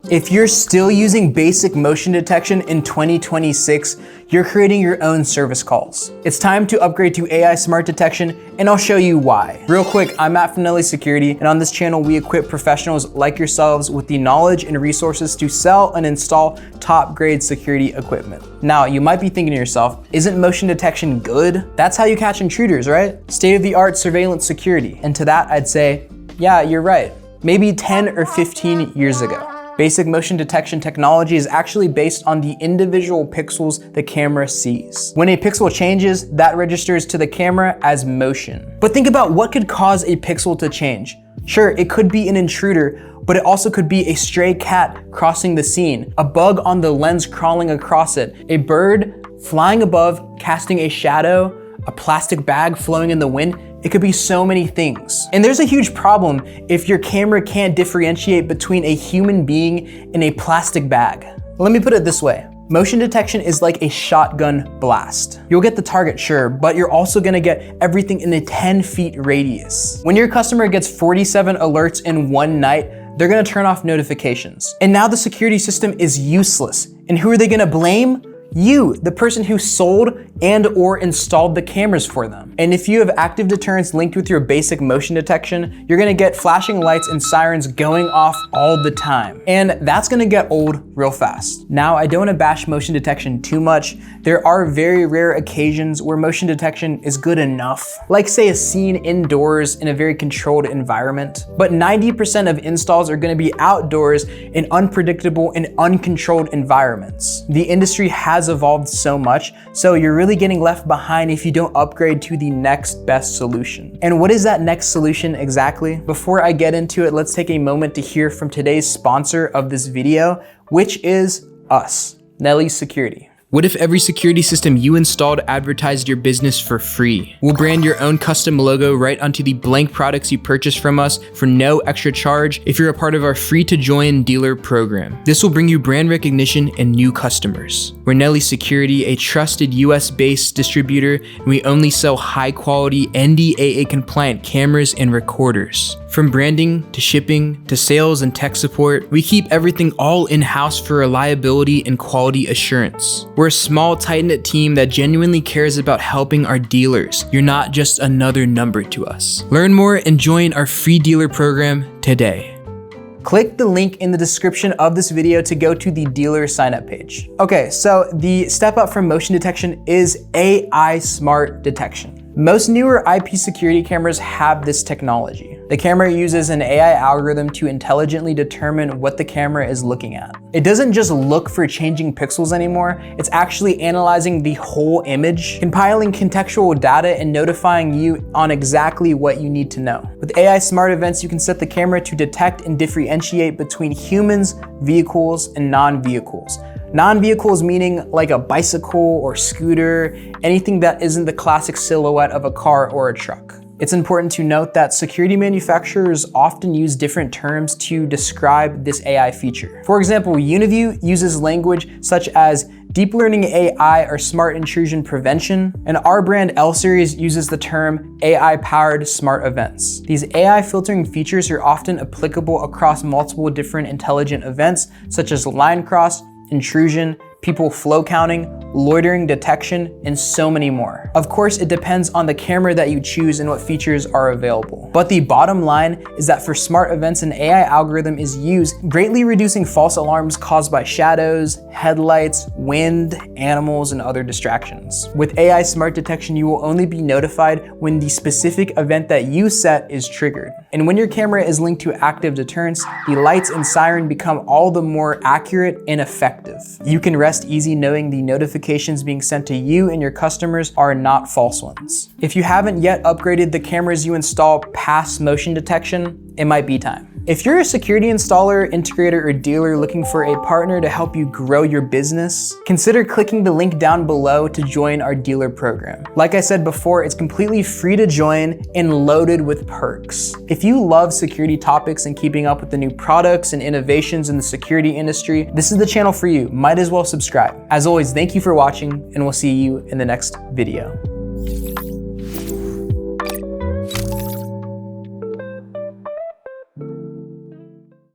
If you're still using basic motion detection in 2026, you're creating your own service calls. It's time to upgrade to AI smart detection, and I'll show you why. Real quick, I'm Matt from Nelly Security, and on this channel, we equip professionals like yourselves with the knowledge and resources to sell and install top grade security equipment. Now, you might be thinking to yourself, isn't motion detection good? That's how you catch intruders, right? State-of-the-art surveillance security. And to that, I'd say, yeah, you're right. Maybe 10 or 15 years ago. Basic motion detection technology is actually based on the individual pixels the camera sees. When a pixel changes, that registers to the camera as motion. But think about what could cause a pixel to change. Sure, it could be an intruder, but it also could be a stray cat crossing the scene, a bug on the lens crawling across it, a bird flying above casting a shadow, a plastic bag flowing in the wind. It could be so many things. And there's a huge problem if your camera can't differentiate between a human being and a plastic bag. Let me put it this way. Motion detection is like a shotgun blast. You'll get the target, sure, but you're also gonna get everything in a 10 feet radius. When your customer gets 47 alerts in one night, they're gonna turn off notifications. And now the security system is useless. And who are they gonna blame? You, the person who sold and or installed the cameras for them. And if you have active deterrence linked with your basic motion detection, you're gonna get flashing lights and sirens going off all the time. And that's gonna get old real fast. Now, I don't wanna bash motion detection too much. There are very rare occasions where motion detection is good enough. Like say a scene indoors in a very controlled environment. But 90% of installs are gonna be outdoors in unpredictable and uncontrolled environments. The industry has evolved so much, so you're really getting left behind if you don't upgrade to the next best solution. And what is that next solution exactly? Before I get into it, let's take a moment to hear from today's sponsor of this video, which is us, Nelly Security. What if every security system you installed advertised your business for free? We'll brand your own custom logo right onto the blank products you purchase from us for no extra charge if you're a part of our free to join dealer program. This will bring you brand recognition and new customers. We're Nelly Security, a trusted US-based distributor, and we only sell high quality NDAA compliant cameras and recorders. From branding to shipping to sales and tech support, we keep everything all in-house for reliability and quality assurance. We're a small, tight-knit team that genuinely cares about helping our dealers. You're not just another number to us. Learn more and join our free dealer program today. Click the link in the description of this video to go to the dealer sign-up page. Okay, so the step up from motion detection is AI smart detection. Most newer IP security cameras have this technology. The camera uses an AI algorithm to intelligently determine what the camera is looking at. It doesn't just look for changing pixels anymore, it's actually analyzing the whole image, compiling contextual data, and notifying you on exactly what you need to know. With AI smart events, you can set the camera to detect and differentiate between humans, vehicles, and non-vehicles. Non-vehicles meaning like a bicycle or scooter, anything that isn't the classic silhouette of a car or a truck. It's important to note that security manufacturers often use different terms to describe this AI feature. For example, Uniview uses language such as deep learning AI or smart intrusion prevention, and our brand L-Series uses the term AI-powered smart events. These AI filtering features are often applicable across multiple different intelligent events such as line cross, intrusion, people flow counting, loitering detection, and so many more. Of course, it depends on the camera that you choose and what features are available. But the bottom line is that for smart events, an AI algorithm is used, greatly reducing false alarms caused by shadows, headlights, wind, animals, and other distractions. With AI smart detection, you will only be notified when the specific event that you set is triggered. And when your camera is linked to active deterrence, the lights and siren become all the more accurate and effective. You can rest easy knowing the notifications being sent to you and your customers are not false ones. If you haven't yet upgraded the cameras you install past motion detection, it might be time. If you're a security installer, integrator, or dealer looking for a partner to help you grow your business, consider clicking the link down below to join our dealer program. Like I said before, it's completely free to join and loaded with perks. If you love security topics and keeping up with the new products and innovations in the security industry, this is the channel for you. Might as well subscribe. As always, thank you for watching, and we'll see you in the next video.